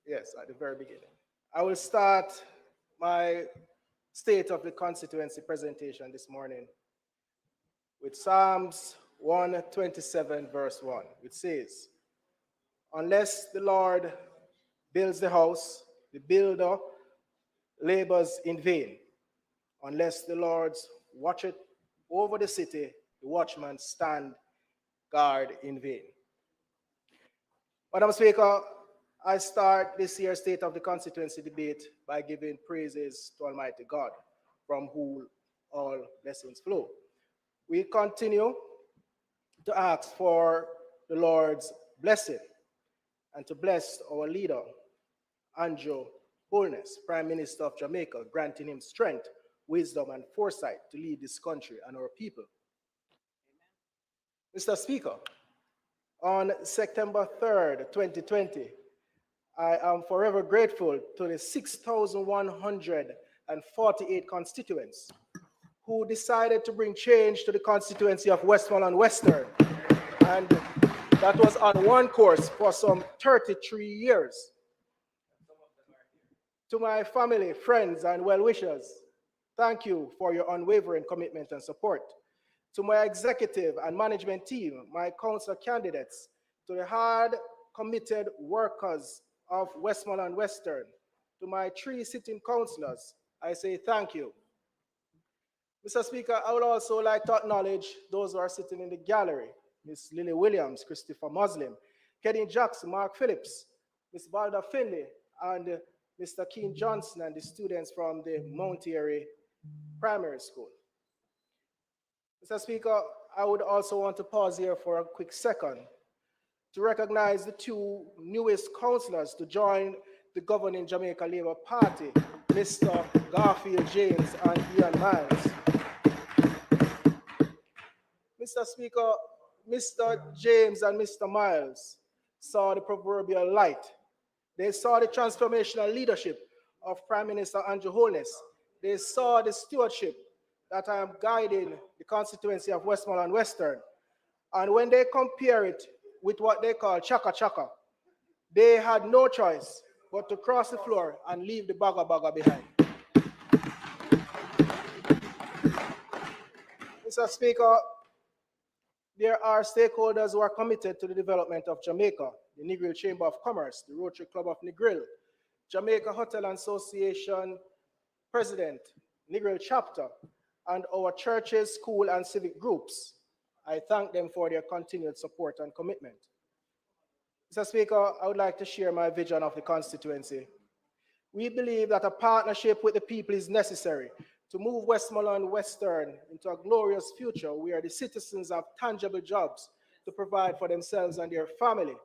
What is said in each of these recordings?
Yes, at the very beginning. I will start my State of the Constituency presentation this morning with Psalms 127, verse 1, which says, unless the Lord builds the house, the builder labors in vain. Unless the Lord watcheth over the city, the watchman stand guard in vain. Madam Speaker, I start this year's State of the Constituency debate by giving praises to Almighty God, from whom all blessings flow. We continue to ask for the Lord's blessing and to bless our leader, Andrew Holness, Prime Minister of Jamaica, granting him strength, wisdom, and foresight to lead this country and our people. Mr. Speaker, on September 3rd, 2020, I am forever grateful to the 6,148 constituents who decided to bring change to the constituency of Westmoreland Western. And that was on one course for some 33 years. To my family, friends, and well-wishers, thank you for your unwavering commitment and support. To my executive and management team, my council candidates, to the hard, committed workers of Westmoreland Western, to my 3 sitting councillors, I say thank you. Mr. Speaker, I would also like to acknowledge those who are sitting in the gallery, Ms. Lily Williams, Christopher Muslim, Kenny Jackson, Mark Phillips, Ms. Balda Finley, and Mr. Keen Johnson, and the students from the Mount Airy Primary School. Mr. Speaker, I would also want to pause here for a quick second to recognize the 2 newest councillors to join the governing Jamaica Labour Party, Mr. Garfield James and Ian Miles. Mr. Speaker, Mr. James and Mr. Miles saw the proverbial light. They saw the transformational leadership of Prime Minister Andrew Holness. They saw the stewardship that I am guiding the constituency of Westmoreland Western. And when they compare it with what they call chaka chaka, they had no choice but to cross the floor and leave the baga baga behind. Mr. Speaker, there are stakeholders who are committed to the development of Jamaica: the Negril Chamber of Commerce, the Rotary Club of Negril, Jamaica Hotel and Association President, Negril Chapter, and our churches, school, and civic groups. I thank them for their continued support and commitment. Mr. Speaker, I would like to share my vision of the constituency. We believe that a partnership with the people is necessary to move Westmoreland Western into a glorious future where the citizens have tangible jobs to provide for themselves and their family.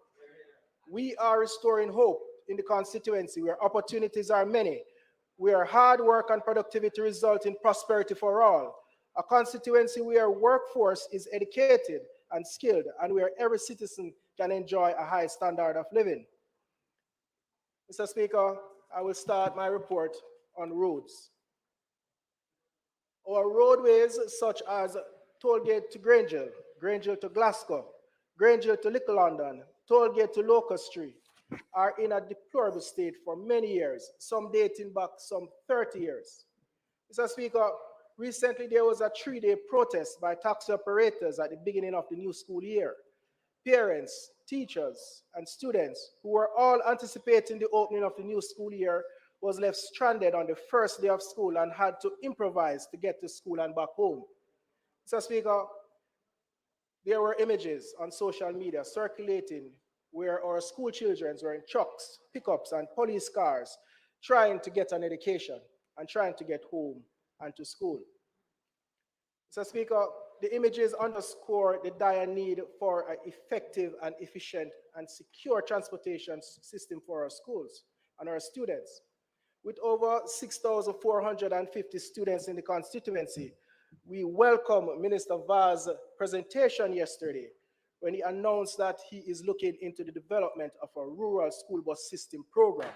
We are restoring hope in the constituency where opportunities are many, where hard work and productivity result in prosperity for all. A constituency where workforce is educated and skilled, and where every citizen can enjoy a high standard of living. Mr. Speaker, I will start my report on roads. Our roadways, such as Tollgate to Grangel, Grangel to Glasgow, Grangel to Little London, Tollgate to Locust Street, are in a deplorable state for many years, some dating back some 30 years. Mr. Speaker, recently there was a 3-day protest by taxi operators at the beginning of the new school year. Parents, teachers, and students who were all anticipating the opening of the new school year was left stranded on the first day of school and had to improvise to get to school and back home. Mr. Speaker, there were images on social media circulating where our school children were in trucks, pickups, and police cars trying to get an education and trying to get home and to school. Mr. Speaker, the images underscore the dire need for an effective and efficient and secure transportation system for our schools and our students. With over 6,450 students in the constituency, we welcome Minister Vaz's presentation yesterday when he announced that he is looking into the development of a rural school bus system program.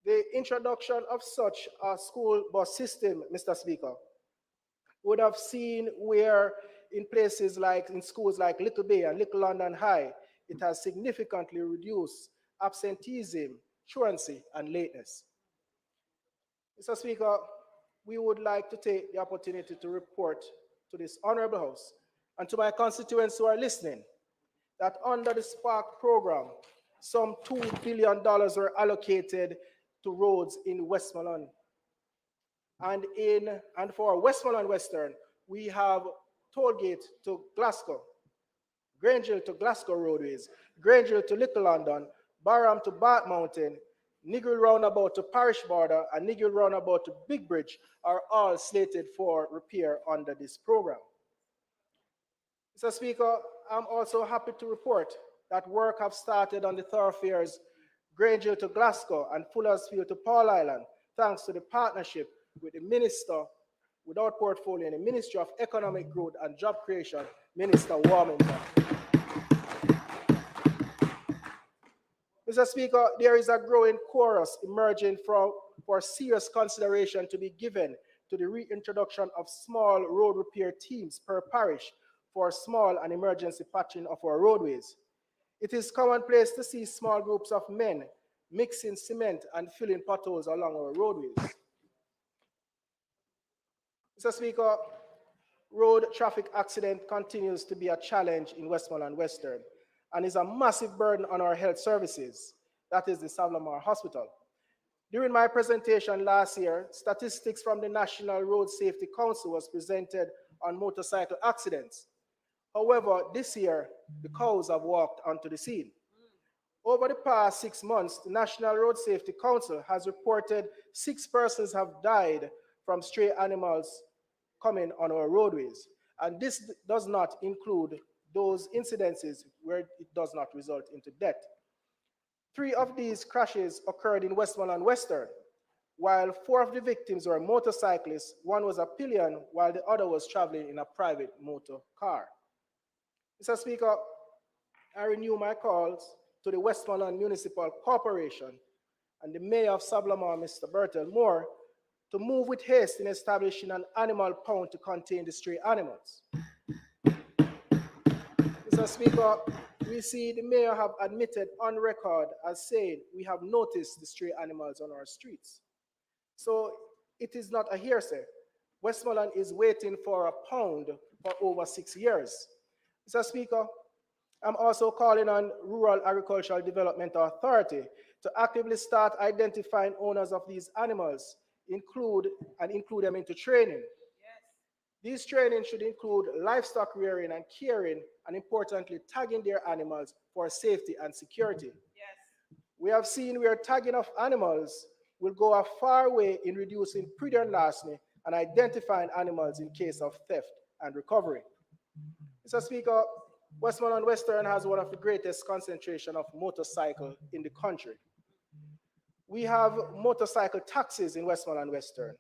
The introduction of such a school bus system, Mr. Speaker, would have seen where in places like, in schools like Little Bay and Little London High, it has significantly reduced absenteeism, truancy, and lateness. Mr. Speaker, we would like to take the opportunity to report to this honorable House and to my constituents who are listening that under the Spark program, some $2 billion were allocated to roads in Westmoreland. And for Westmoreland Western, we have Tollgate to Glasgow, Grangeville to Glasgow roadways, Grangeville to Little London, Barham to Bath Mountain, Nigel roundabout to Parish Border, and Nigel roundabout to Big Bridge are all slated for repair under this program. Mr. Speaker, I'm also happy to report that work have started on the thoroughfares Grangeville to Glasgow and Fullersfield to Paul Island, thanks to the partnership with the Minister without portfolio in the Ministry of Economic Growth and Job Creation, Minister Warmington. Mr. Speaker, there is a growing chorus emerging for serious consideration to be given to the reintroduction of small road repair teams per parish for small and emergency patching of our roadways. It is commonplace to see small groups of men mixing cement and filling potholes along our roadways. Mr. Speaker, road traffic accident continues to be a challenge in Westmoreland Western and is a massive burden on our health services, that is the Savlamar Hospital. During my presentation last year, statistics from the National Road Safety Council was presented on motorcycle accidents. However, this year, the cows have walked onto the scene. Over the past 6 months, the National Road Safety Council has reported 6 persons have died from stray animals coming on our roadways. And this does not include those incidences where it does not result into death. 3 of these crashes occurred in Westmoreland Western. While 4 of the victims were motorcyclists, 1 was a pillion, while the other was traveling in a private motor car. Mr. Speaker, I renew my calls to the Westmoreland Municipal Corporation and the Mayor of Savlamar, Mr. Bertel Moore, to move with haste in establishing an animal pound to contain the stray animals. Mr. Speaker, we see the Mayor have admitted on record as saying we have noticed the stray animals on our streets. So it is not a hearsay. Westmoreland is waiting for a pound for over 6 years. Mr. Speaker, I'm also calling on Rural Agricultural Development Authority to actively start identifying owners of these animals, include them into training. Yes. These training should include livestock rearing and caring, and importantly, tagging their animals for safety and security. Yes. We have seen where tagging of animals will go a far way in reducing prey and larceny and identifying animals in case of theft and recovery. Mr. Speaker, Westmoreland Western has one of the greatest concentration of motorcycle in the country. We have motorcycle taxis in Westmoreland Western.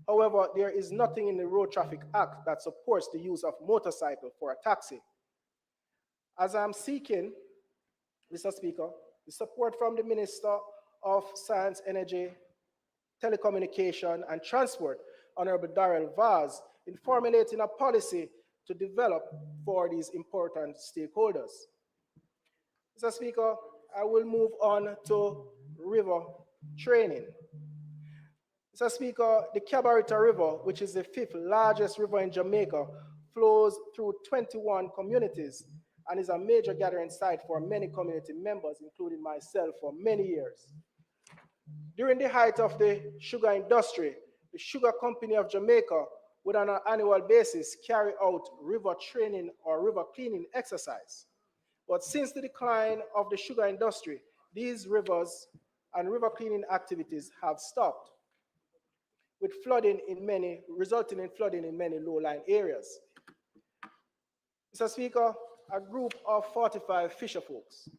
However, there is nothing in the Road Traffic Act that supports the use of motorcycle for a taxi. As I'm seeking, Mr. Speaker, the support from the Minister of Science, Energy, Telecommunication, and Transport, Honorable Darrell Vaz, in formulating a policy to develop for these important stakeholders. Mr. Speaker, I will move on to river training. Mr. Speaker, the Cabarita River, which is the 5th largest river in Jamaica, flows through 21 communities and is a major gathering site for many community members, including myself, for many years. During the height of the sugar industry, the Sugar Company of Jamaica would on an annual basis carry out river training or river cleaning exercise. But since the decline of the sugar industry, these rivers and river cleaning activities have stopped, with resulting in flooding in many low-lying areas. Mr. Speaker, a group of 45 fisher folks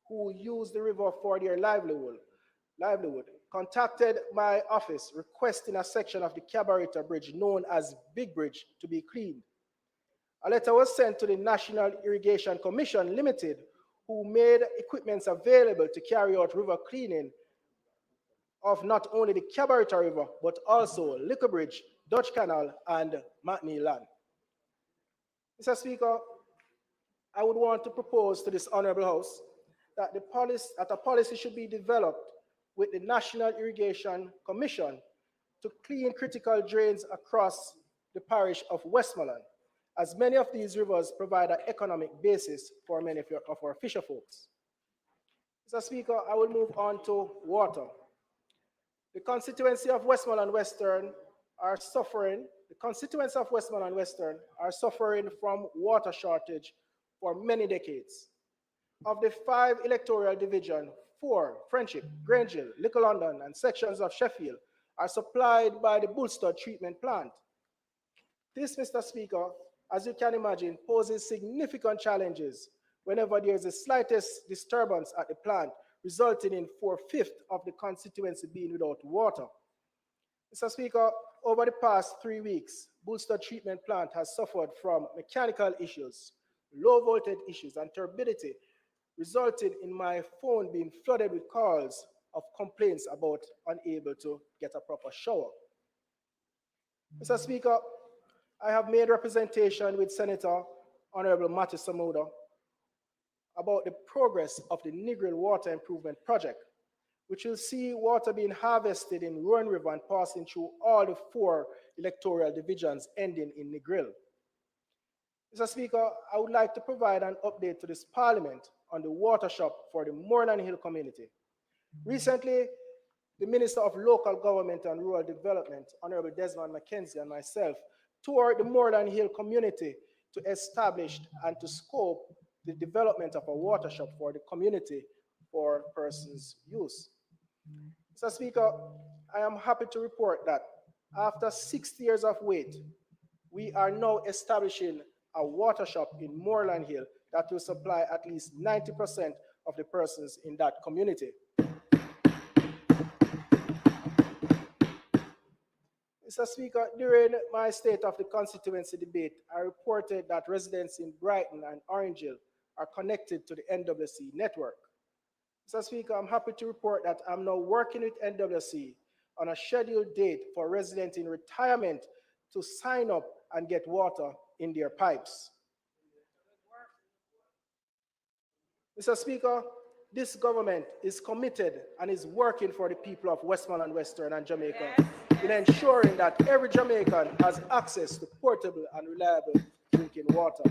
who use the river for their livelihood contacted my office requesting a section of the Cabarita Bridge known as Big Bridge to be cleaned. A letter was sent to the National Irrigation Commission Limited, who made equipments available to carry out river cleaning of not only the Cabarita River, but also Little Bridge, Dutch Canal, and McNeil Land. Mr. Speaker, I would want to propose to this Honorable House that, a policy should be developed with the National Irrigation Commission to clean critical drains across the parish of Westmoreland, as many of these rivers provide an economic basis for many of our fisher folks. Mr. Speaker, I will move on to water. The constituency of Westmoreland Western are suffering, the constituents of Westmoreland Western are suffering from water shortage for many decades. Of the 5 electoral divisions, 4, Friendship, Grange, Little London, and sections of Sheffield, are supplied by the Bullstud treatment plant. This, Mr. Speaker, as you can imagine, poses significant challenges whenever there is the slightest disturbance at the plant, resulting in 4/5 of the constituency being without water. Mr. Speaker, over the past 3 weeks, Bullstud treatment plant has suffered from mechanical issues, low voltage issues, and turbidity, resulting in my phone being flooded with calls of complaints about unable to get a proper shower. Mr. Speaker, I have made representation with Senator Honorable Matthew Samuda about the progress of the Negril Water Improvement Project, which will see water being harvested in Rowan River and passing through all the 4 electoral divisions ending in Negril. Mr. Speaker, I would like to provide an update to this Parliament on the water shop for the Morland Hill community. Recently, the Minister of Local Government and Rural Development, Honorable Desmond Mackenzie, and myself toured the Morland Hill community to establish and to scope the development of a water shop for the community for persons' use. Mr. Speaker, I am happy to report that after 60 years of wait, we are now establishing a water shop in Morland Hill that will supply at least 90% of the persons in that community. Mr. Speaker, during my State of the Constituency debate, I reported that residents in Brighton and Orange Hill are connected to the NWC network. Mr. Speaker, I'm happy to report that I'm now working with NWC on a scheduled date for residents in retirement to sign up and get water in their pipes. Mr. Speaker, this government is committed and is working for the people of Westmoreland Western and Jamaica in ensuring that every Jamaican has access to portable and reliable drinking water.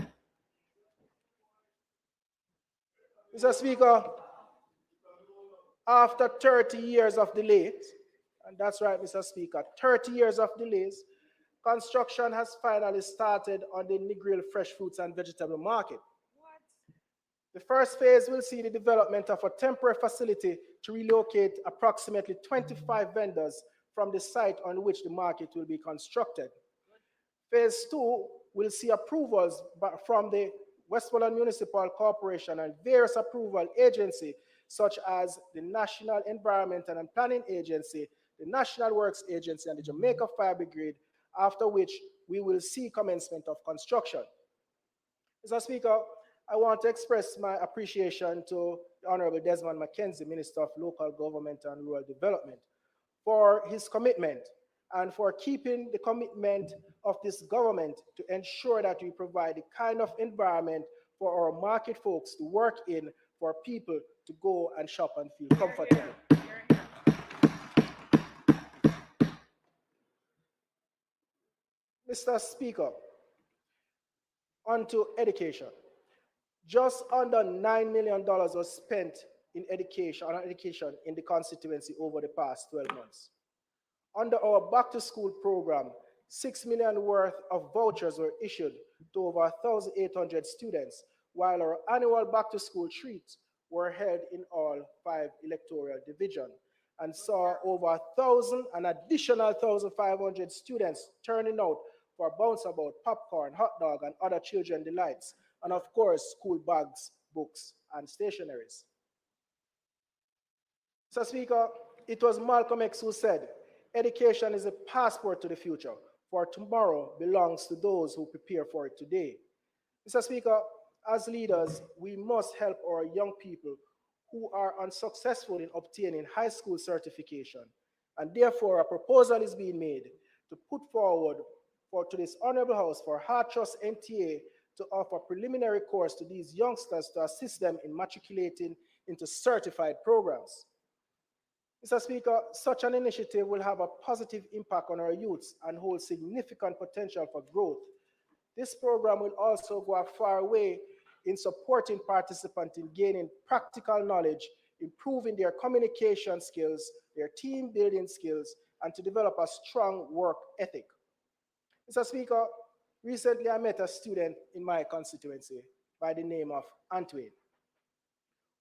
Mr. Speaker, after 30 years of delays, and that's right, Mr. Speaker, 30 years of delays, construction has finally started on the Negril Fresh Fruits and Vegetable Market. The first phase will see the development of a temporary facility to relocate approximately 25 vendors from the site on which the market will be constructed. Phase 2 will see approvals from the Westmoreland Municipal Corporation and various approval agencies such as the National Environmental and Planning Agency, the National Works Agency, and the Jamaica Fire Brigade, after which we will see commencement of construction. Mr. Speaker, I want to express my appreciation to the Honorable Desmond Mackenzie, Minister of Local Government and Rural Development, for his commitment and for keeping the commitment of this government to ensure that we provide the kind of environment for our market folks to work in, for people to go and shop and feel comfortable. Mr. Speaker, on to education. Just under $9 million was spent in education in the constituency over the past 12 months. Under our back to school program, $6 million worth of vouchers were issued to over 1,800 students, while our annual back to school treats were held in all 5 electoral divisions and saw over 1,000, an additional 1,500 students turning out for bounce about, popcorn, hot dog, and other children delights, and of course, school bags, books, and stationaries. Mr. Speaker, it was Malcolm X who said, "Education is a passport to the future, for tomorrow belongs to those who prepare for it today." Mr. Speaker, as leaders, we must help our young people who are unsuccessful in obtaining high school certification, and therefore a proposal is being made to put forward to this Honorable House for Hard Trust NTA to offer preliminary course to these youngsters to assist them in matriculating into certified programs. Mr. Speaker, such an initiative will have a positive impact on our youths and hold significant potential for growth. This program will also go a far way in supporting participants in gaining practical knowledge, improving their communication skills, their team building skills, and to develop a strong work ethic. Mr. Speaker, recently I met a student in my constituency by the name of Antwain,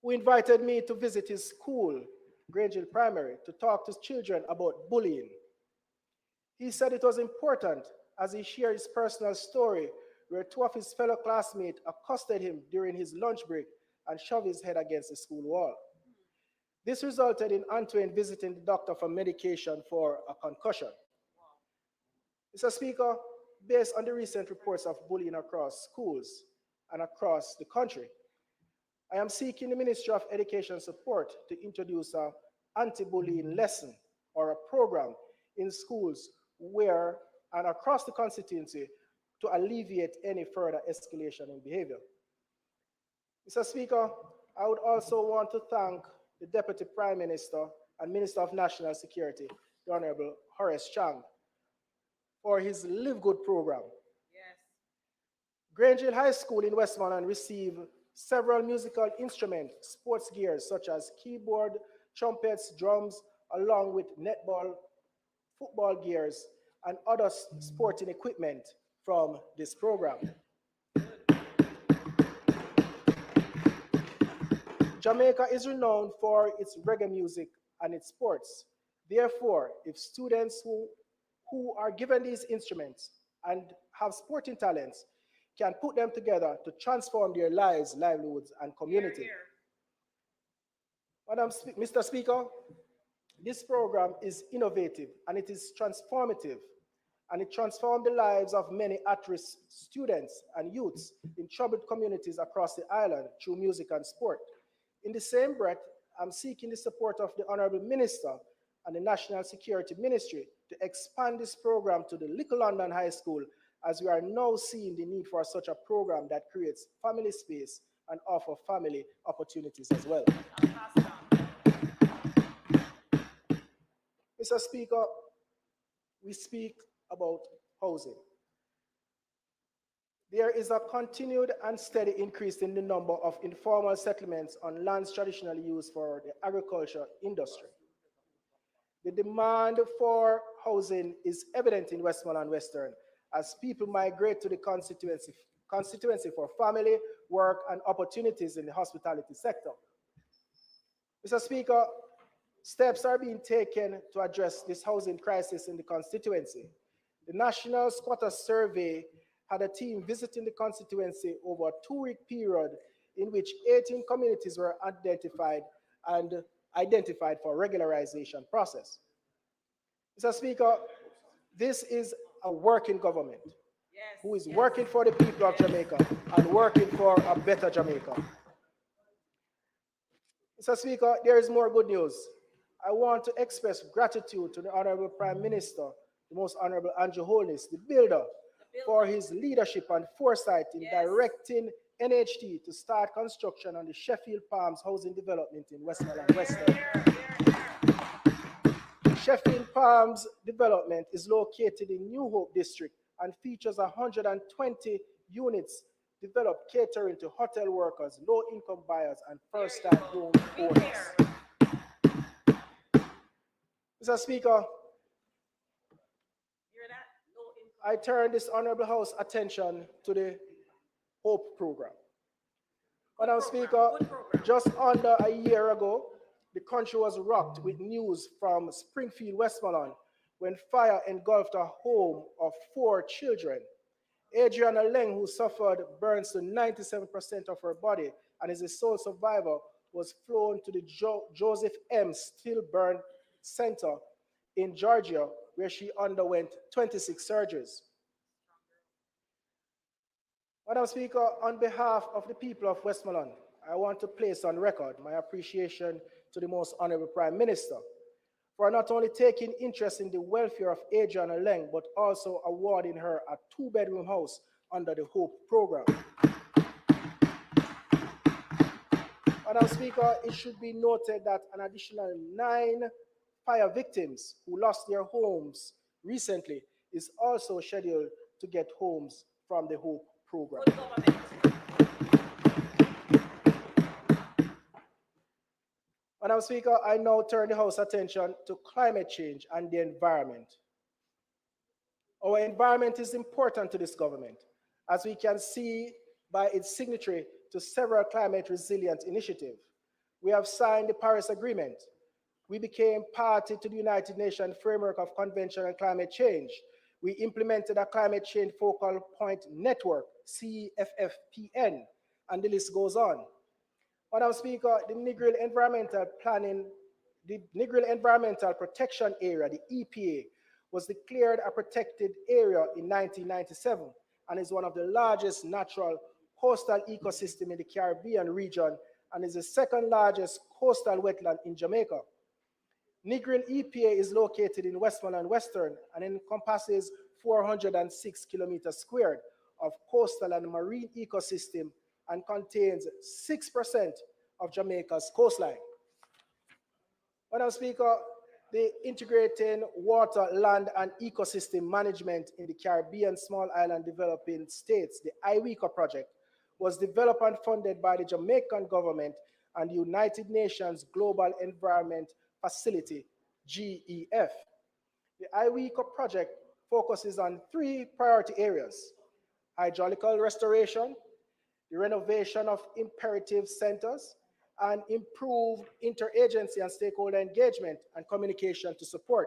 who invited me to visit his school, Grange Hill Primary, to talk to children about bullying. He said it was important as he shared his personal story where two of his fellow classmates accosted him during his lunch break and shoved his head against the school wall. This resulted in Antwain visiting the doctor for medication for a concussion. Mr. Speaker, based on the recent reports of bullying across schools and across the country, I am seeking the Ministry of Education support to introduce an anti-bullying lesson or a program in schools where and across the constituency to alleviate any further escalation in behavior. Mr. Speaker, I would also want to thank the Deputy Prime Minister and Minister of National Security, the Honorable Horace Chang, for his Live Good program. Yes. Grange Hill High School in Westmoreland received several musical instruments, sports gears such as keyboard, trumpets, drums, along with netball, football gears, and other sporting equipment from this program. Jamaica is renowned for its reggae music and its sports. Therefore, if students who are given these instruments and have sporting talents can put them together to transform their lives, livelihoods, and community. Mr. Speaker, this program is innovative and it is transformative, and it transformed the lives of many at-risk students and youths in troubled communities across the island through music and sport. In the same breath, I'm seeking the support of the Honorable Minister and the National Security Ministry to expand this program to the Little London High School, as we are now seeing the need for such a program that creates family space and offer family opportunities as well. Mr. Speaker, we speak about housing. There is a continued and steady increase in the number of informal settlements on lands traditionally used for the agriculture industry. The demand for housing is evident in Westmoreland Western as people migrate to the constituency for family, work, and opportunities in the hospitality sector. Mr. Speaker, steps are being taken to address this housing crisis in the constituency. The National Squatter Survey had a team visiting the constituency over a 2-week period in which 18 communities were identified for regularization process. Mr. Speaker, this is a working government who is working for the people of Jamaica and working for a better Jamaica. Mr. Speaker, there is more good news. I want to express gratitude to the Honorable Prime Minister, the Most Honorable Andrew Holness, the builder, for his leadership and foresight in directing NHT to start construction on the Sheffield Palms housing development in Westmoreland Western. Sheffield Palms development is located in New Hope District and features 120 units developed catering to hotel workers, low-income buyers, and first-time home owners. Mr. Speaker, I turn this Honorable House attention to the HOPE program. Madam Speaker, just under a year ago, the country was rocked with news from Springfield, Westmoreland, when fire engulfed a home of 4 children. Adriana Leng, who suffered burns to 97% of her body and is the sole survivor, was flown to the Joseph M. Stillburn Center in Georgia, where she underwent 26 surgeries. Madam Speaker, on behalf of the people of Westmoreland, I want to place on record my appreciation to the Most Honorable Prime Minister for not only taking interest in the welfare of Adriana Leng, but also awarding her a 2-bedroom house under the HOPE program. Madam Speaker, it should be noted that an additional 9 fire victims who lost their homes recently is also scheduled to get homes from the HOPE program. Madam Speaker, I now turn the House's attention to climate change and the environment. Our environment is important to this government, as we can see by its signatory to several climate resilient initiatives. We have signed the Paris Agreement. We became party to the United Nations Framework of Convention on Climate Change. We implemented a climate change focal point network, CFFPN, and the list goes on. Madam Speaker, the Negril Environmental Protection Area, the EPA, was declared a protected area in 1997 and is one of the largest natural coastal ecosystems in the Caribbean region and is the second largest coastal wetland in Jamaica. Negril EPA is located in Westmoreland Western and encompasses 406 kilometers squared of coastal and marine ecosystem and contains 6% of Jamaica's coastline. Madam Speaker, the Integrating Water, Land, and Ecosystem Management in the Caribbean Small Island Developing States, the IWECA project, was developed and funded by the Jamaican government and the United Nations Global Environment Facility, GEF. The IWECA project focuses on 3 priority areas: hydraulical restoration, the renovation of imperative centers, and improved interagency and stakeholder engagement and communication to support.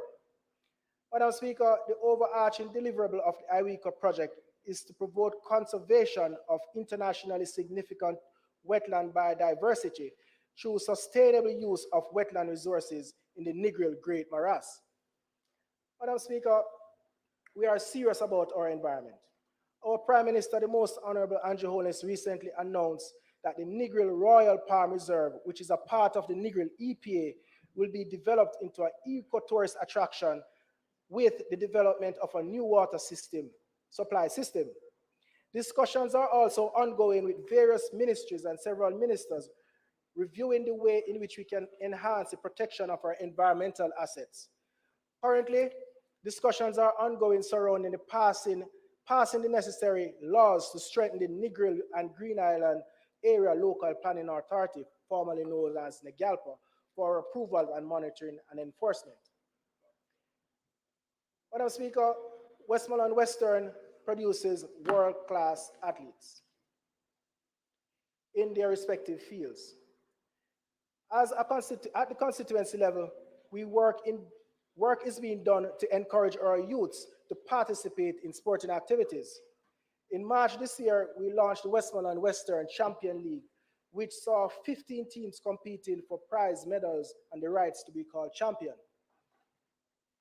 Madam Speaker, the overarching deliverable of the IWECA project is to promote conservation of internationally significant wetland biodiversity through sustainable use of wetland resources in the Negril Great Morass. Madam Speaker, we are serious about our environment. Our Prime Minister, the Most Honorable Andrew Holness, recently announced that the Negril Royal Palm Reserve, which is a part of the Negril EPA, will be developed into an ecotourist attraction with the development of a new water supply system. Discussions are also ongoing with various ministries and several ministers reviewing the way in which we can enhance the protection of our environmental assets. Currently, discussions are ongoing surrounding the passing the necessary laws to strengthen the Negril and Green Island Area Local Planning Authority, formerly known as NEGALPA, for approval and monitoring and enforcement. Madam Speaker, Westmoreland Western produces world-class athletes in their respective fields. At the constituency level, work is being done to encourage our youths to participate in sporting activities. In March this year, we launched the Westmoreland Western Champion League, which saw 15 teams competing for prize medals and the rights to be called champion.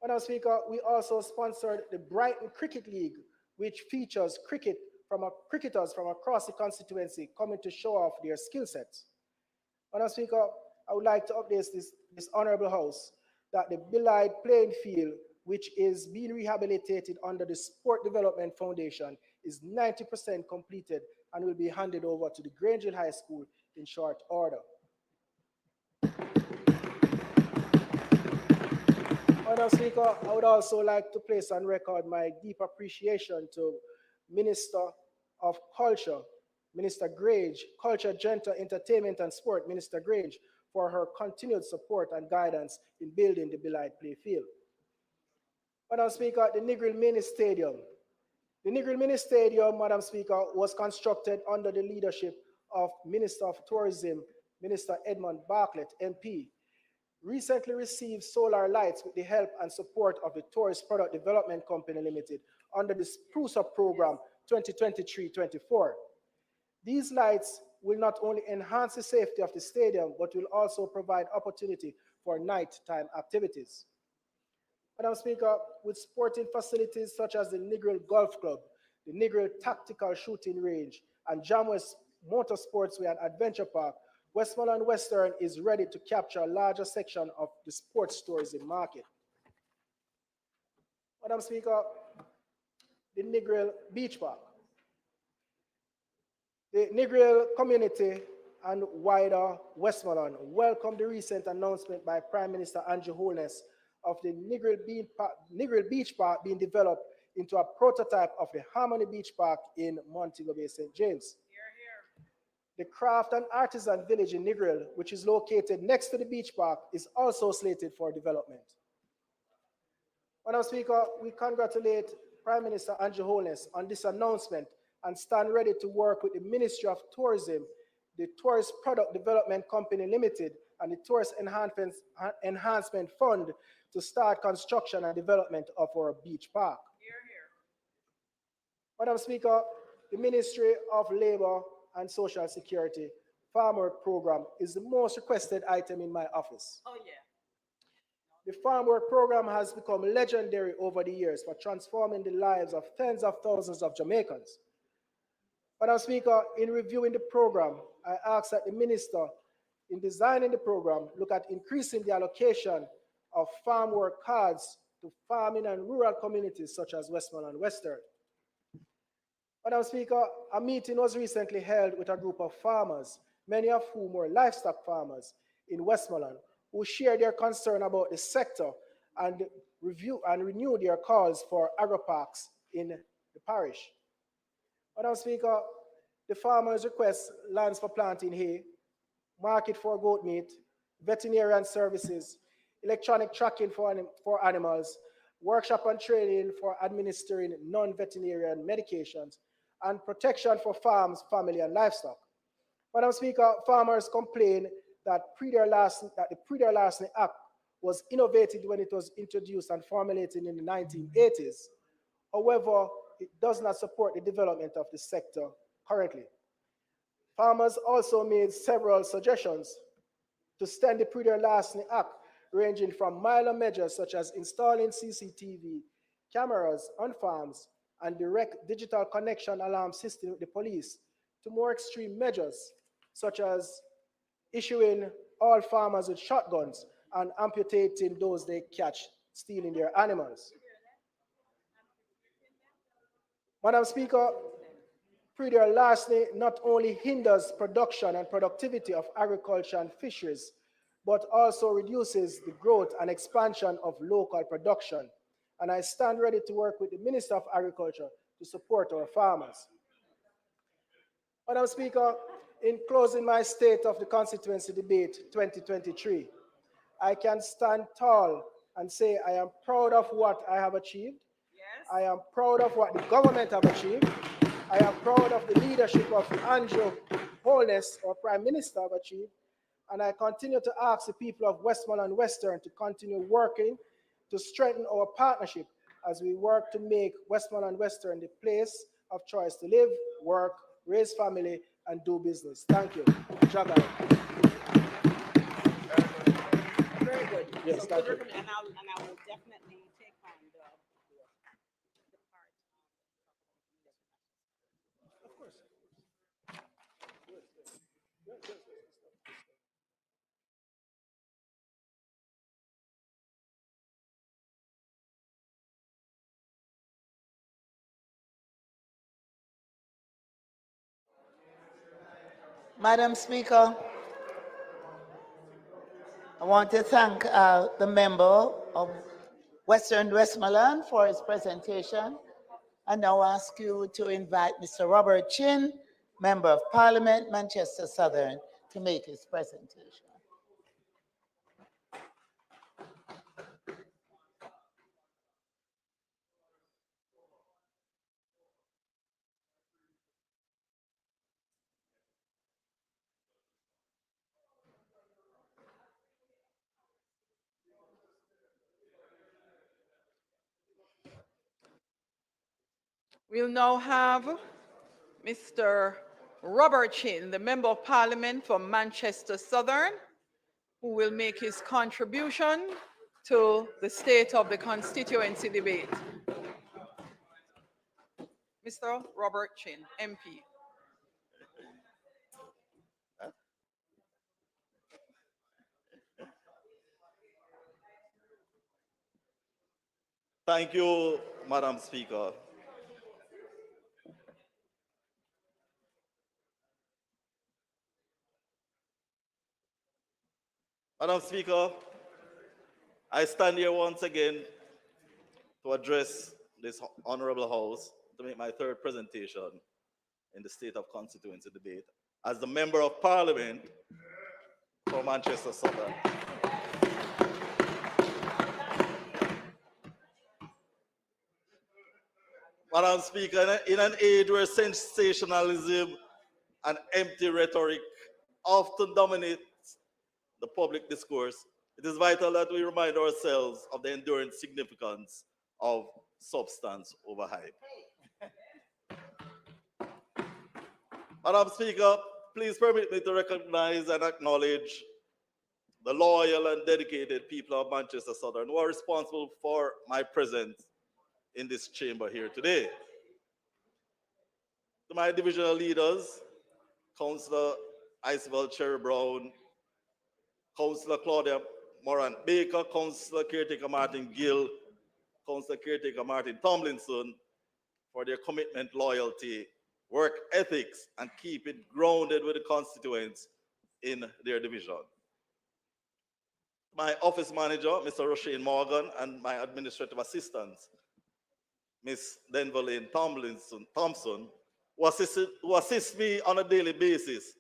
Madam Speaker, we also sponsored the Brighton Cricket League, which features cricketers from across the constituency coming to show off their skill sets. Madam Speaker, I would like to update this Honorable House that the Belied playing field, which is being rehabilitated under the Sport Development Foundation, is 90% completed and will be handed over to the Grange Hill High School in short order. Madam Speaker, I would also like to place on record my deep appreciation to Minister of Culture, Minister Grange, Culture, Gender, Entertainment and Sport, Minister Grange, for her continued support and guidance in building the Belied play field. Madam Speaker, the Negril Mini Stadium. The Negril Mini Stadium, Madam Speaker, was constructed under the leadership of Minister of Tourism, Minister Edmund Bartlett, MP. Recently received solar lights with the help and support of the Tourist Product Development Company Limited under the Spruce Up Program 2023-24. These lights will not only enhance the safety of the stadium, but will also provide opportunity for nighttime activities. Madam Speaker, with sporting facilities such as the Negril Golf Club, the Negril Tactical Shooting Range, and Jamwest Motorsportsway and Adventure Park, Westmoreland Western is ready to capture a larger section of the sports tourism market. Madam Speaker, the Negril Beach Park. The Negril community and wider Westmoreland welcomed the recent announcement by Prime Minister Andrew Holness of the Negril Beach Park being developed into a prototype of the Harmony Beach Park in Montego Bay, St. James. The craft and artisan village in Negril, which is located next to the beach park, is also slated for development. Madam Speaker, we congratulate Prime Minister Andrew Holness on this announcement and stand ready to work with the Ministry of Tourism, the Tourist Product Development Company Limited, and the Tourist Enhancement Fund to start construction and development of our beach park. Madam Speaker, the Ministry of Labor and Social Security Farm Work Program is the most requested item in my office. Oh, yeah. The Farm Work Program has become legendary over the years for transforming the lives of tens of thousands of Jamaicans. Madam Speaker, in reviewing the program, I ask that the Minister, in designing the program, look at increasing the allocation of farm work cards to farming and rural communities such as Westmoreland Western. Madam Speaker, a meeting was recently held with a group of farmers, many of whom were livestock farmers in Westmoreland, who shared their concern about the sector and renewed their calls for agri-parks in the parish. Madam Speaker, the farmers request lands for planting hay, market for goat meat, veterinarian services, electronic tracking for animals, workshop and training for administering non-veterinarian medications, and protection for farms, family, and livestock. Madam Speaker, farmers complain that the Pre-Larceny Act was innovated when it was introduced and formulated in the 1980s. However, it does not support the development of the sector currently. Farmers also made several suggestions to stem the Pre-Larceny Act, ranging from milder measures such as installing CCTV cameras on farms and direct digital connection alarm system with the police, to more extreme measures such as issuing all farmers with shotguns and amputating those they catch stealing their animals. Madam Speaker, Pre-Larceny not only hinders production and productivity of agriculture and fisheries, but also reduces the growth and expansion of local production. And I stand ready to work with the Minister of Agriculture to support our farmers. Madam Speaker, in closing my State of the Constituency debate 2023, I can stand tall and say I am proud of what I have achieved. Yes. I am proud of what the government have achieved. I am proud of the leadership of Andrew Holness, our Prime Minister, have achieved. And I continue to ask the people of Westmoreland Western to continue working to strengthen our partnership as we work to make Westmoreland Western the place of choice to live, work, raise family, and do business. Thank you. Jagai. Very good. Yes, so thank you. And I will definitely take on the part. Of course. Madam Speaker, I want to thank the member of Western Westmoreland for his presentation. And now ask you to invite Mr. Robert Chin, Member of Parliament, Manchester Southern, to make his presentation. We'll now have Mr. Robert Chin, the Member of Parliament for Manchester Southern, who will make his contribution to the State of the Constituency debate. Mr. Robert Chin, MP. Thank you, Madam Speaker. Madam Speaker, I stand here once again to address this honorable House to make my third presentation in the State of Constituency debate as the Member of Parliament for Manchester Southern. Madam Speaker, in an age where sensationalism and empty rhetoric often dominate the public discourse, it is vital that we remind ourselves of the enduring significance of substance over hype. Madam Speaker, please permit me to recognize and acknowledge the loyal and dedicated people of Manchester Southern who are responsible for my presence in this chamber here today. To my divisional leaders, Councillor Isabel Cherry Brown, Councillor Claudia Morland Baker, Councillor Caretaker Martin Gill, Councillor Caretaker Martin Tomlinson, for their commitment, loyalty, work ethics, and keep it grounded with the constituents in their division. My office manager, Mr. Roshane Morgan, and my administrative assistants, Ms. Denverlane Thompson, who assist me on a daily basis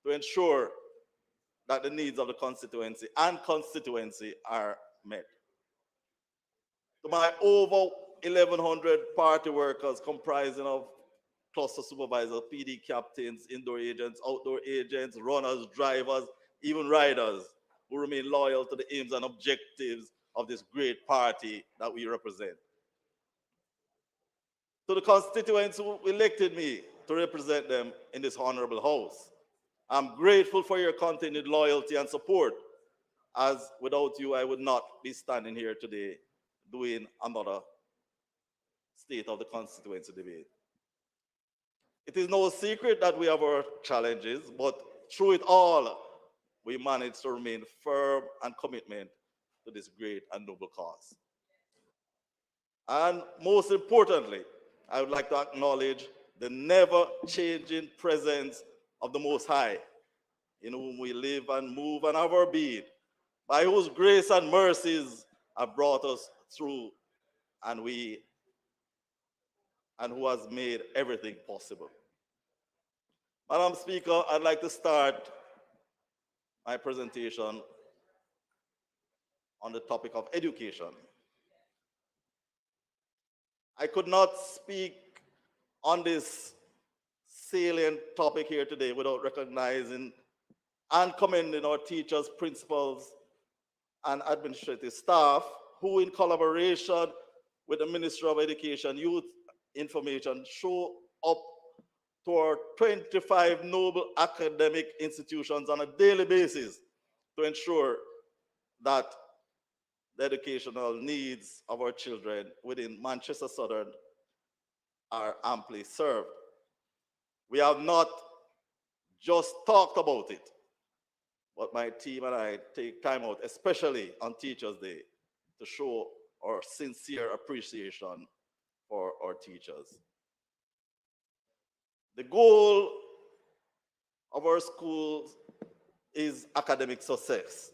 to ensure that the needs of the constituency and constituency are met. To my over 1,100 party workers comprising of cluster supervisors, PD captains, indoor agents, outdoor agents, runners, drivers, even riders who remain loyal to the aims and objectives of this great party that we represent. To the constituents who elected me to represent them in this honorable House, I'm grateful for your continued loyalty and support, as without you, I would not be standing here today doing another State of the Constituency debate. It is no secret that we have our challenges, but through it all, we managed to remain firm and committed to this great and noble cause. And most importantly, I would like to acknowledge the never-changing presence of the Most High, in whom we live and move and have our being, by whose grace and mercies have brought us through, and who has made everything possible. Madam Speaker, I'd like to start my presentation on the topic of education. I could not speak on this salient topic here today without recognizing and commending our teachers, principals, and administrative staff who, in collaboration with the Ministry of Education, Youth Information, show up to our 25 noble academic institutions on a daily basis to ensure that the educational needs of our children within Manchester Southern are amply served. We have not just talked about it, but my team and I take time out, especially on Teachers' Day, to show our sincere appreciation for our teachers. The goal of our schools is academic success,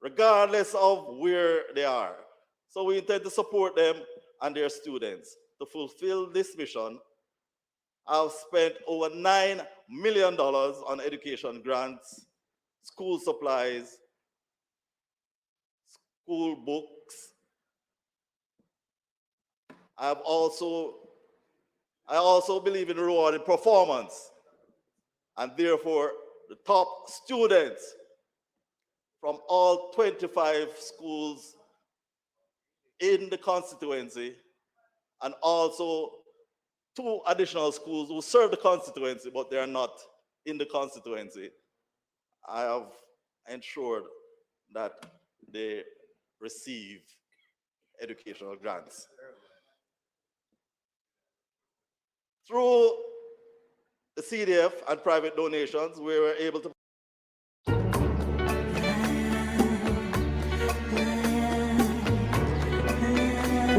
regardless of where they are. So we intend to support them and their students. To fulfill this mission, I've spent over $9 million on education grants, school supplies, school books. I also believe in rewarding performance, and therefore the top students from all 25 schools in the constituency, and also 2 additional schools who serve the constituency, but they are not in the constituency. I have ensured that they receive educational grants. Through the CDF and private donations, we were able to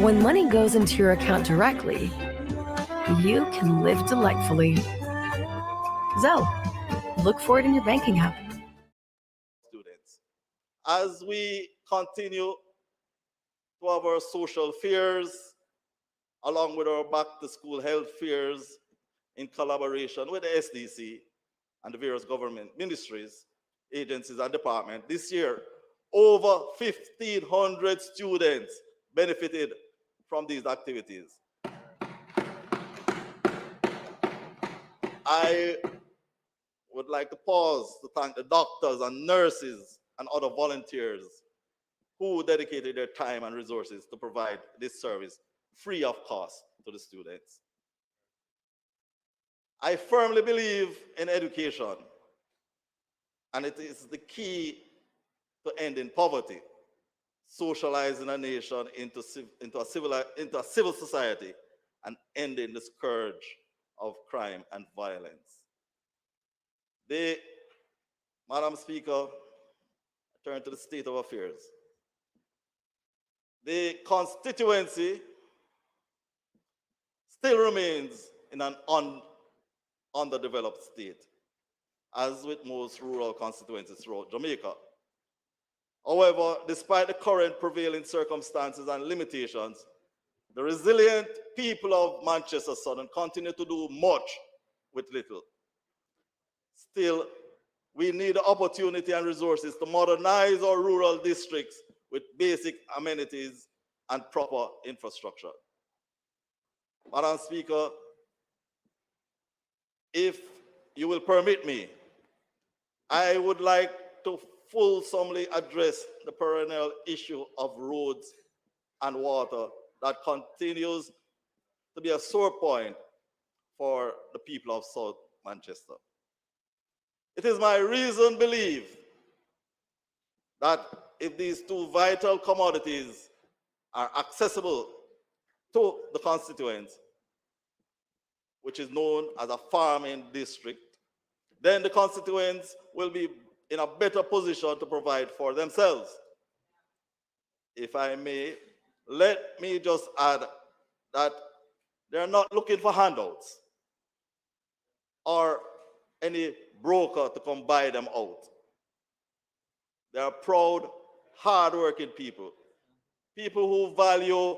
When money goes into your account directly, you can live delightfully. Zelle, look for it in your banking app. students. As we continue to have our social fairs, along with our back-to-school health fairs, in collaboration with the SDC and the various government ministries, agencies, and departments, this year, over 1,500 students benefited from these activities. I would like to pause to thank the doctors and nurses and other volunteers who dedicated their time and resources to provide this service free of cost to the students. I firmly believe in education, and it is the key to ending poverty, socializing a nation into a civil society, and ending the scourge of crime and violence. Madam Speaker, I turn to the state of affairs. The constituency still remains in an underdeveloped state, as with most rural constituencies throughout Jamaica. However, despite the current prevailing circumstances and limitations, the resilient people of Manchester Southern continue to do much with little. Still, we need the opportunity and resources to modernize our rural districts with basic amenities and proper infrastructure. Madam Speaker, if you will permit me, I would like to fulsomely address the perennial issue of roads and water that continues to be a sore point for the people of South Manchester. It is my reasoned belief that if these two vital commodities are accessible to the constituents, which is known as a farming district, then the constituents will be in a better position to provide for themselves. If I may, let me just add that they're not looking for handouts or any broker to come buy them out. They are proud, hardworking people, people who value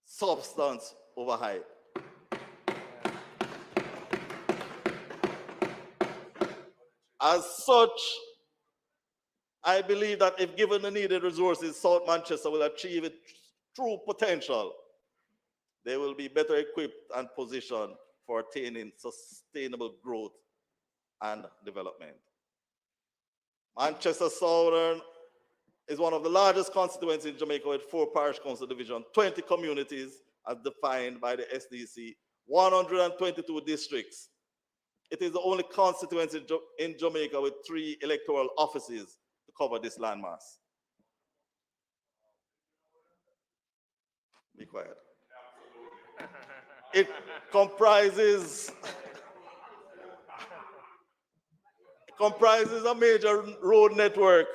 substance over hype. As such, I believe that if given the needed resources, South Manchester will achieve its true potential. They will be better equipped and positioned for attaining sustainable growth and development. Manchester Southern is one of the largest constituencies in Jamaica with 4 parish council divisions, 20 communities as defined by the SDC, 122 districts. It is the only constituency in Jamaica with 3 electoral offices to cover this landmass. Be quiet. It comprises a major road network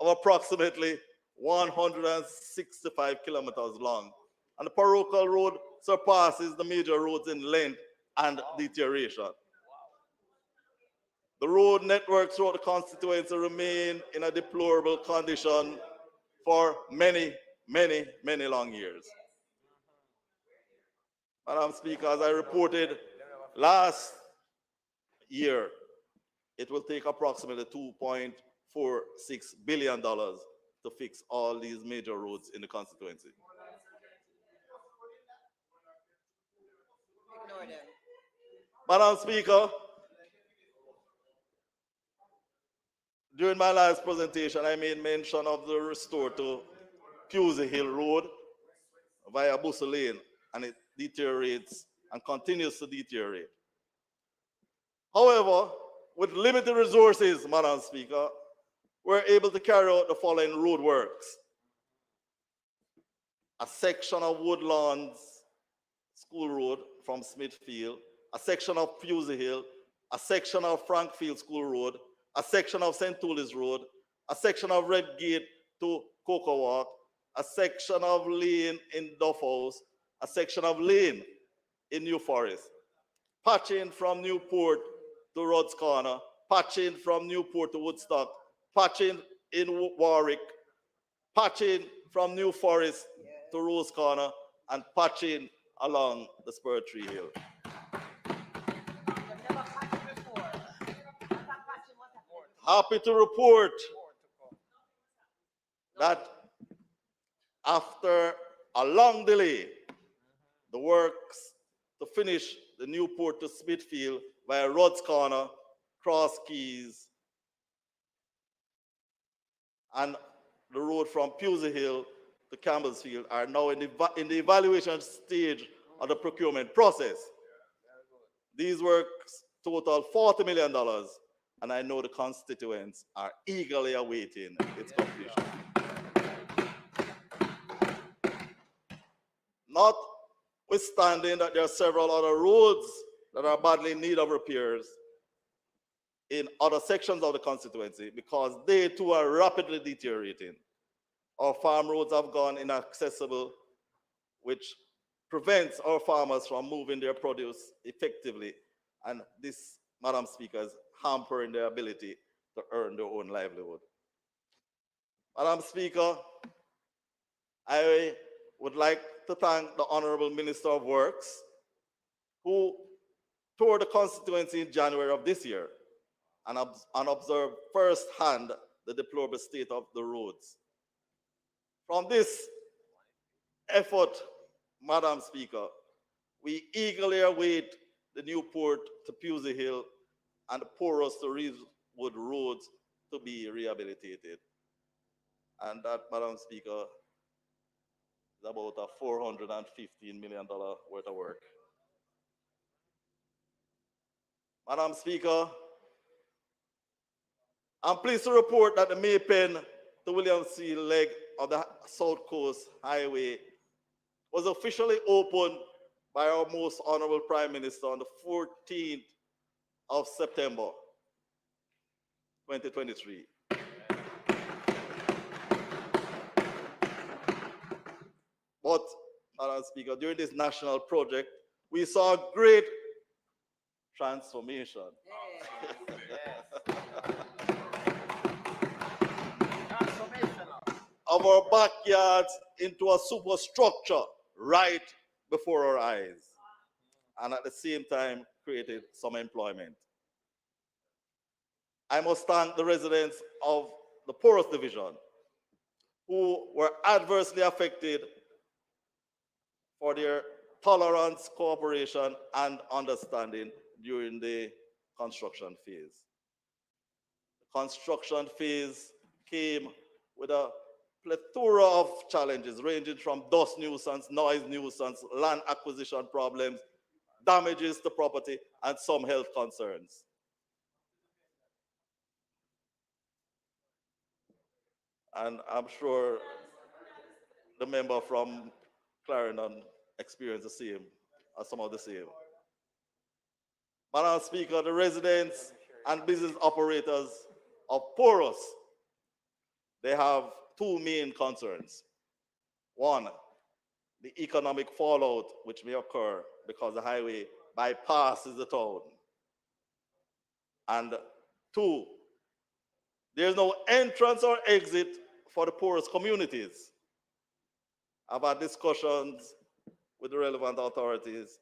of approximately 165 kilometers long, and the parochial road surpasses the major roads in length and deterioration. The road network throughout the constituency remain in a deplorable condition for many, many, many long years. Madam Speaker, as I reported last year, it will take approximately $2.46 billion to fix all these major roads in the constituency. Madam Speaker, during my last presentation, I made mention of the restore to Pusey Hill Road via Bussell Lane, and it deteriorates and continues to deteriorate. However, with limited resources, Madam Speaker, we're able to carry out the following road works. A section of Woodlands School Road from Smithfield, a section of Pusey Hill, a section of Frankfield School Road, a section of St. Tullis Road, a section of Redgate to Cocoa Walk, a section of Lane in Duff House, a section of Lane in New Forest, patching from Newport to Rods Corner, patching from Newport to Woodstock, patching in Warwick, patching from New Forest to Rose Corner, and patching along the Spur Tree Hill. Happy to report that after a long delay, the works to finish the Newport to Smithfield via Rods Corner, Cross Keys, and the road from Pusey Hill to Campbellsfield are now in the evaluation stage of the procurement process. These works total $40 million, and I know the constituents are eagerly awaiting its completion. Notwithstanding that there are several other roads that are badly in need of repairs in other sections of the constituency because they too are rapidly deteriorating. Our farm roads have gone inaccessible, which prevents our farmers from moving their produce effectively. And this, Madam Speaker, is hampering their ability to earn their own livelihood. Madam Speaker, I would like to thank the Honorable Minister of Works, who toured the constituency in January of this year and observed firsthand the deplorable state of the roads. From this effort, Madam Speaker, we eagerly await the Newport to Pusey Hill and the porous to Reevewood roads to be rehabilitated. And that, Madam Speaker, is about a $415 million worth of work. Madam Speaker, I'm pleased to report that the Maypen to Williamsfield leg of the South Coast Highway was officially opened by our most honorable Prime Minister on the 14th of September, 2023. But, Madam Speaker, during this national project, we saw a great transformation. Of our backyards into a superstructure right before our eyes, and at the same time created some employment. I must thank the residents of the poorest division who were adversely affected for their tolerance, cooperation, and understanding during the construction phase. The construction phase came with a plethora of challenges ranging from dust nuisance, noise nuisance, land acquisition problems, damages to property, and some health concerns. And I'm sure the member from Clarendon experienced the same, or some of the same. Madam Speaker, the residents and business operators of Porus, they have two main concerns. One, the economic fallout which may occur because the highway bypasses the town. And two, there's no entrance or exit for the poorest communities. I've had discussions with the relevant authorities,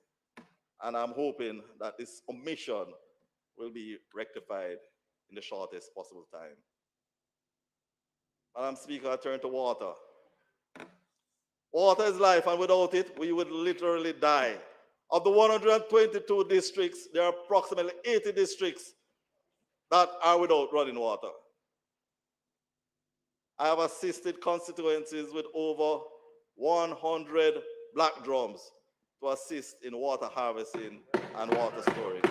and I'm hoping that this omission will be rectified in the shortest possible time. Madam Speaker, I turn to water. Water is life, and without it, we would literally die. Of the 122 districts, there are approximately 80 districts that are without running water. I have assisted constituencies with over 100 black drums to assist in water harvesting and water storage.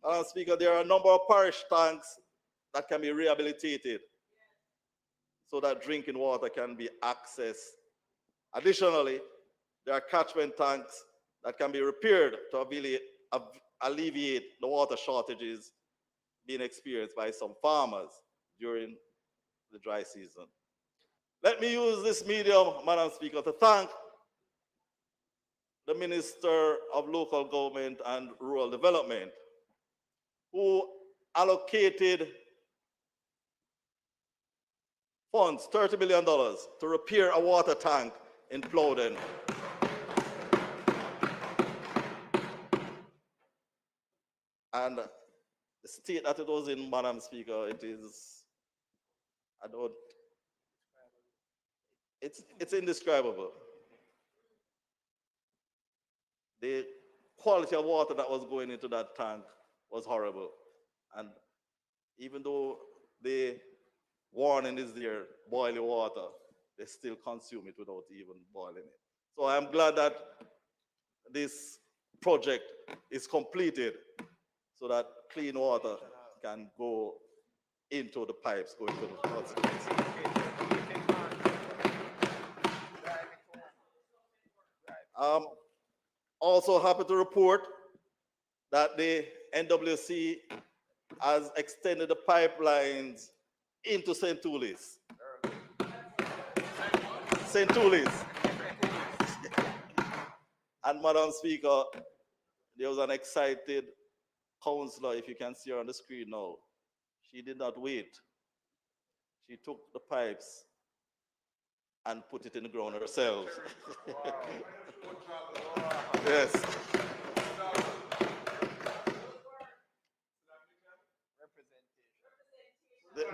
Madam Speaker, there are a number of parish tanks that can be rehabilitated so that drinking water can be accessed. Additionally, there are catchment tanks that can be repaired to alleviate the water shortages being experienced by some farmers during the dry season. Let me use this medium, Madam Speaker, to thank the Minister of Local Government and Rural Development, who allocated funds, $30 million, to repair a water tank in Plowden. And the state that it was in, Madam Speaker, it is, it's indescribable. The quality of water that was going into that tank was horrible. And even though the warning is there, boil your water, they still consume it without even boiling it. So I'm glad that this project is completed so that clean water can go into the pipes, go into the constituency. Also happy to report that the NWC has extended the pipelines into St. Tulis. St. Tulis. And Madam Speaker, there was an excited councillor, if you can see her on the screen now. She did not wait. She took the pipes and put it in the ground herself. Yes.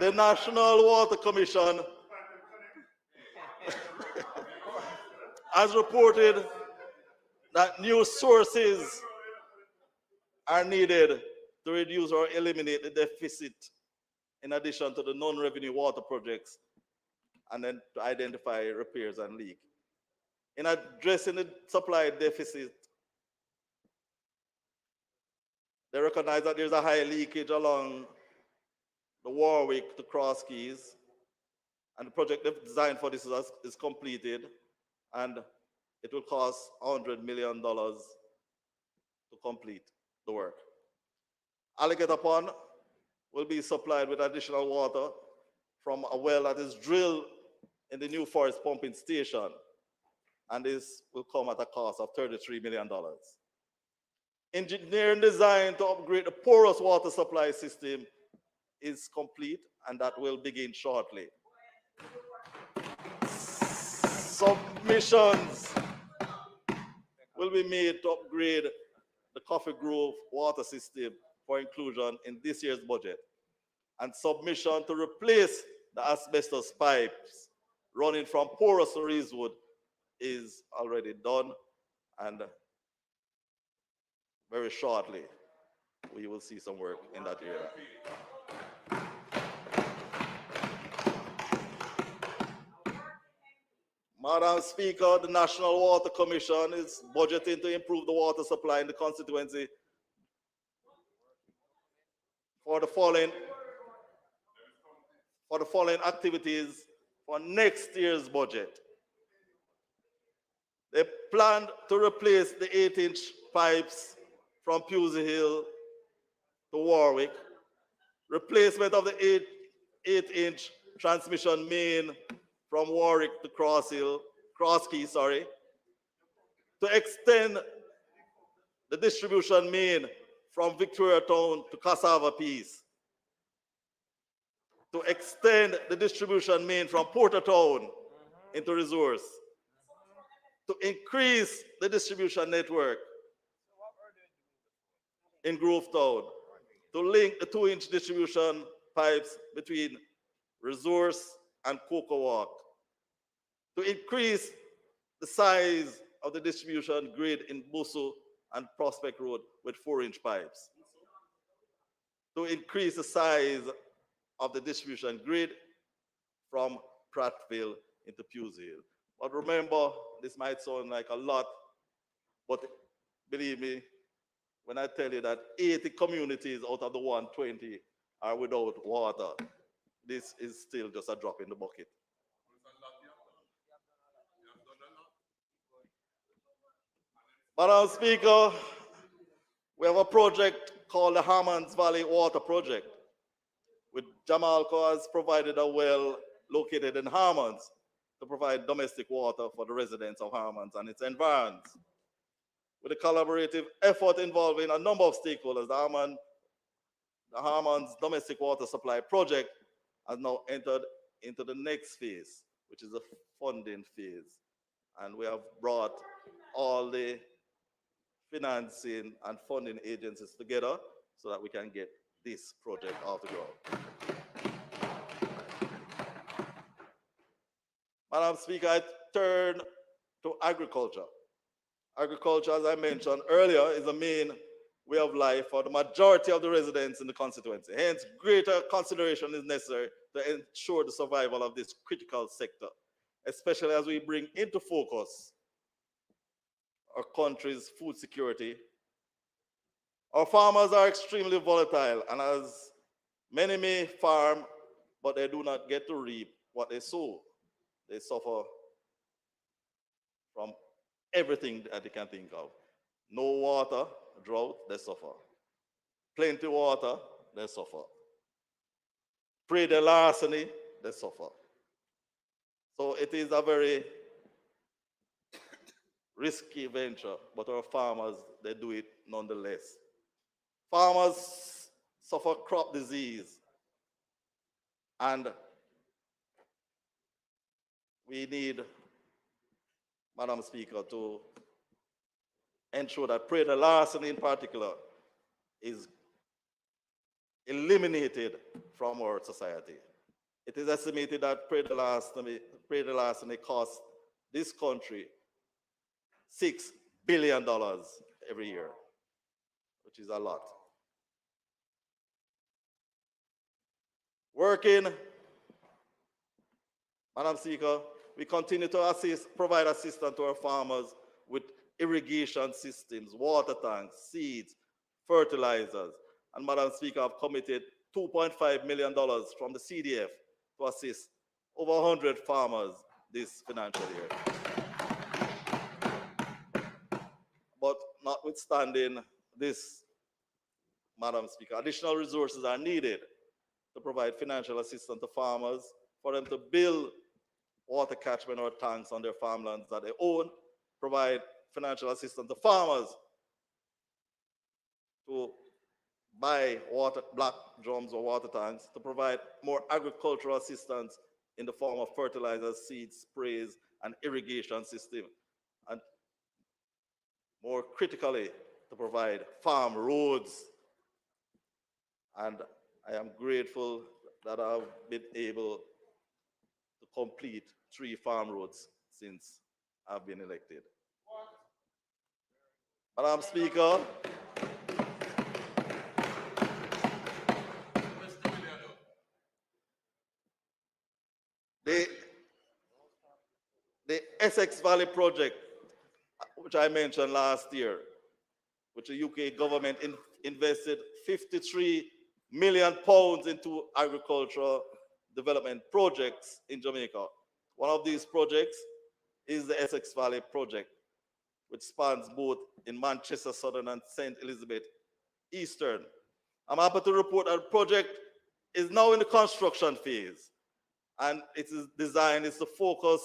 The National Water Commission has reported that new sources are needed to reduce or eliminate the deficit in addition to the non-revenue water projects, and then to identify repairs and leak. In addressing the supply deficit, they recognize that there's a high leakage along the Warwick to Cross Keys, and the project design for this is completed, and it will cost $100 million to complete the work. Alligator Pond will be supplied with additional water from a well that is drilled in the New Forest pumping station, and this will come at a cost of $33 million. Engineering design to upgrade the porous water supply system is complete, and that will begin shortly. Submissions will be made to upgrade the Coffee Grove water system for inclusion in this year's budget, and submission to replace the asbestos pipes running from porous to Reeswood is already done, and very shortly we will see some work in that area. Madam Speaker, the National Water Commission is budgeting to improve the water supply in the constituency for the following activities for next year's budget. They plan to replace the 8-inch pipes from Pusey Hill to Warwick, replacement of the 8-inch transmission main from Warwick to Cross Keys, to extend the distribution main from Victoria Town to Cassava Peace, to extend the distribution main from Porter Town into Resource, to increase the distribution network in Grove Town, to link the 2-inch distribution pipes between Resource and Cocoa Walk, to increase the size of the distribution grid in Busso and Prospect Road with 4-inch pipes, to increase the size of the distribution grid from Prattville into Pusey Hill. But remember, this might sound like a lot, but believe me when I tell you that 80 communities out of the 120 are without water. This is still just a drop in the bucket. Madam Speaker, we have a project called the Harmons Valley Water Project, which Jamalco has provided a well located in Harmons to provide domestic water for the residents of Harmons and its environs. With a collaborative effort involving a number of stakeholders, the the Harmon's domestic water supply project has now entered into the next phase, which is the funding phase. And we have brought all the financing and funding agencies together so that we can get this project off the ground. Madam Speaker, I turn to agriculture. Agriculture, as I mentioned earlier, is the main way of life for the majority of the residents in the constituency. Hence, greater consideration is necessary to ensure the survival of this critical sector, especially as we bring into focus our country's food security. Our farmers are extremely volatile, and as many may farm, but they do not get to reap what they sow. They suffer from everything that they can think of. No water, drought, they suffer. Plenty water, they suffer. Prey de larceny, they suffer. So it is a very risky venture, but our farmers, they do it nonetheless. Farmers suffer crop disease, and we need, Madam Speaker, to ensure that prey de larceny in particular is eliminated from our society. It is estimated that prey de larceny costs this country $6 billion every year, which is a lot. Working, Madam Speaker, we continue to provide assistance to our farmers with irrigation systems, water tanks, seeds, fertilizers. And Madam Speaker, I've committed $2.5 million from the CDF to assist over 100 farmers this financial year. But notwithstanding this, Madam Speaker, additional resources are needed to provide financial assistance to farmers for them to build water catchment or tanks on their farmlands that they own, provide financial assistance to farmers to buy black drums or water tanks, to provide more agricultural assistance in the form of fertilizers, seeds, sprays, and irrigation system, and more critically, to provide farm roads. And I am grateful that I've been able to complete 3 farm roads since I've been elected. Madam Speaker, the Essex Valley project, which I mentioned last year, which the UK government invested £53 million into agricultural development projects in Jamaica. One of these projects is the Essex Valley project, which spans both in Manchester Southern and St. Elizabeth Eastern. I'm happy to report that the project is now in the construction phase, and its design is to focus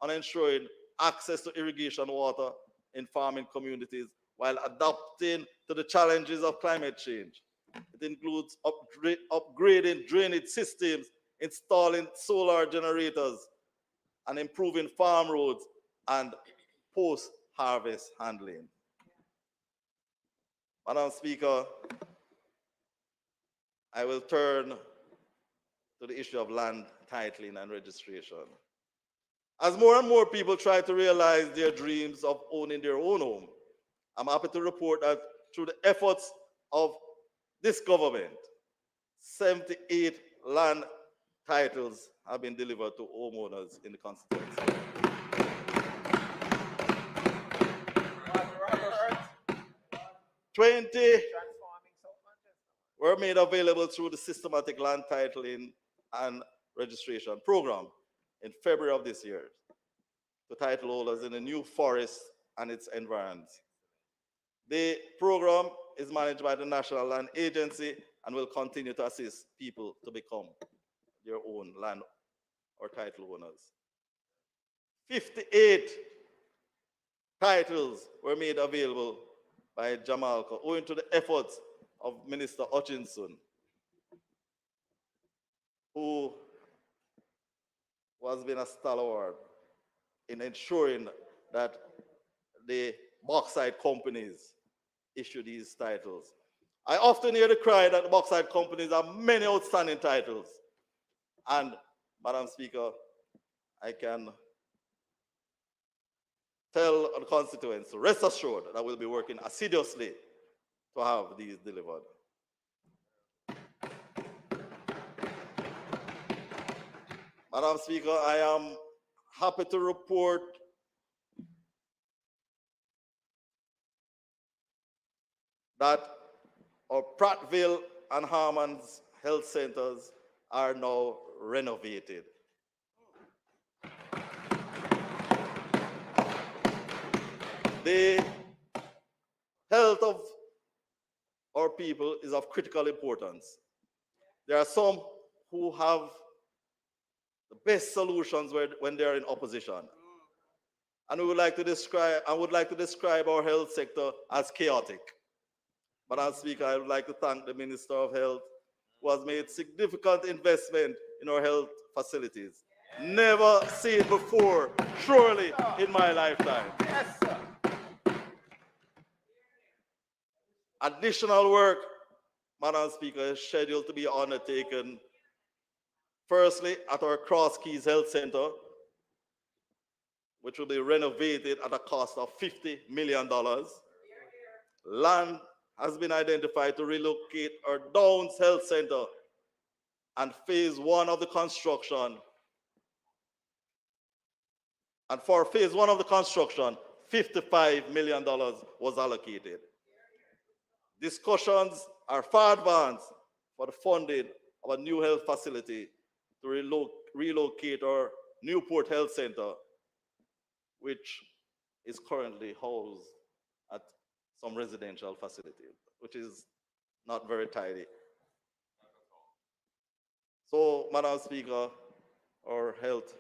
on ensuring access to irrigation water in farming communities while adapting to the challenges of climate change. It includes upgrading drainage systems, installing solar generators, and improving farm roads and post-harvest handling. Madam Speaker, I will turn to the issue of land titling and registration. As more and more people try to realize their dreams of owning their own home, I'm happy to report that through the efforts of this government, 78 land titles have been delivered to homeowners in the constituency. 20 were made available through the systematic land titling and registration program in February of this year to title holders in the New Forest and its environs. The program is managed by the National Land Agency and will continue to assist people to become their own land or title owners. 58 titles were made available by Jamaica owing to the efforts of Minister Hutchinson who has been a stalwart in ensuring that the bauxite companies issue these titles. I often hear the cry that the bauxite companies have many outstanding titles. And, Madam Speaker, I can tell the constituents, rest assured that we'll be working assiduously to have these delivered. Madam Speaker, I am happy to report that our Prattville and Harmons health centers are now renovated. The health of our people is of critical importance. There are some who have the best solutions when they are in opposition. And I would like to describe our health sector as chaotic. Madam Speaker, I would like to thank the Minister of Health who has made significant investment in our health facilities. Never seen before, surely in my lifetime. Yes, sir. Additional work, Madam Speaker, is scheduled to be undertaken. Firstly, at our Cross Keys Health Center, which will be renovated at a cost of $50 million. Land has been identified to relocate our Downs Health Center, and phase one of the construction. And for phase one of the construction, $55 million was allocated. Discussions are far advanced for the funding of a new health facility to relocate our Newport Health Center, which is currently housed at some residential facility, which is not very tidy. So, Madam Speaker, our health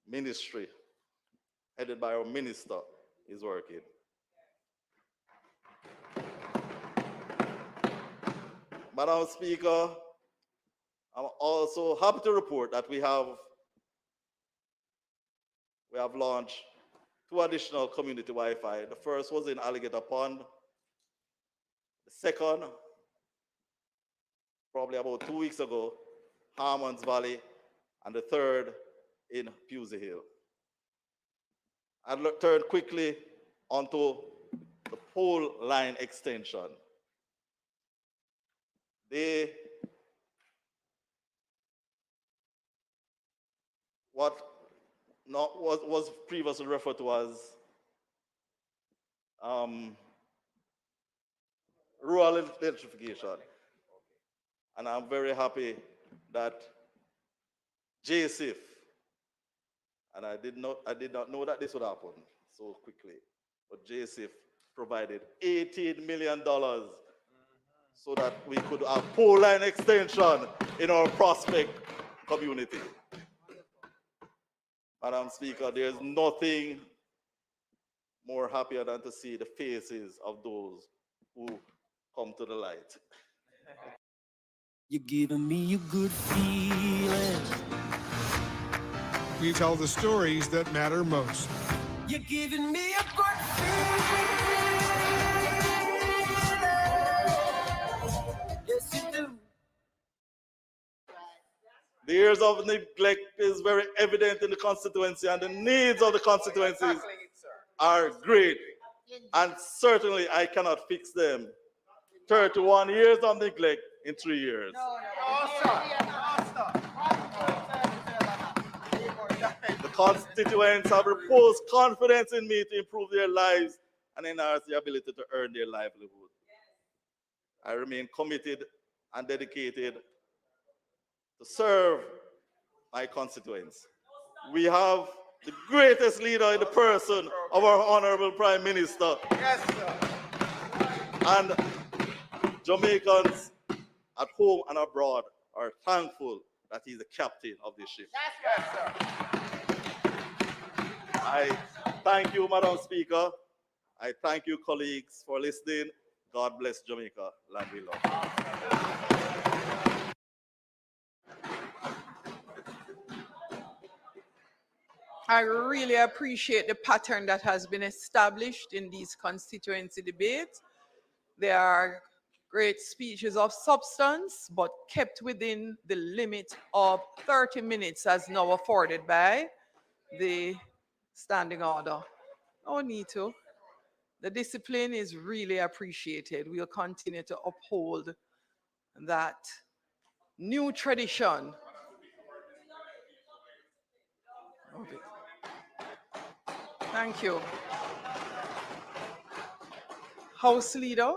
ministry, headed by our minister, is working. Madam Speaker, I'm also happy to report that we have launched 2 additional community Wi-Fi. The first was in Alligator Pond. The second, probably about 2 weeks ago, Harmons Valley, and the third in Pusey Hill. I'll turn quickly onto the pole line extension. What was previously referred to as rural electrification. And I'm very happy that JSIF, and I did not know that this would happen so quickly, but JSIF provided $18 million so that we could have pole line extension in our Prospect community. Madam Speaker, there's nothing more happier than to see the faces of those who come to the light. You're giving me a good feeling. We tell the stories that matter most. You're giving me a good feeling. Yes, you do. The years of neglect is very evident in the constituency, and the needs of the constituencies are great. And certainly I cannot fix them. 31 years of neglect in 3 years. The constituents have reposed confidence in me to improve their lives and enhance their ability to earn their livelihood. I remain committed and dedicated to serve my constituents. We have the greatest leader in the person of our Honorable Prime Minister. Yes, sir. And Jamaicans at home and abroad are thankful that he's the captain of this ship. Yes, sir. I thank you, Madam Speaker. I thank you, colleagues, for listening. God bless Jamaica. Land we love. I really appreciate the pattern that has been established in these constituency debates. There are great speeches of substance, but kept within the limit of 30 minutes as now afforded by the standing order. No need to. The discipline is really appreciated. We'll continue to uphold that new tradition. Okay. Thank you. House Leader.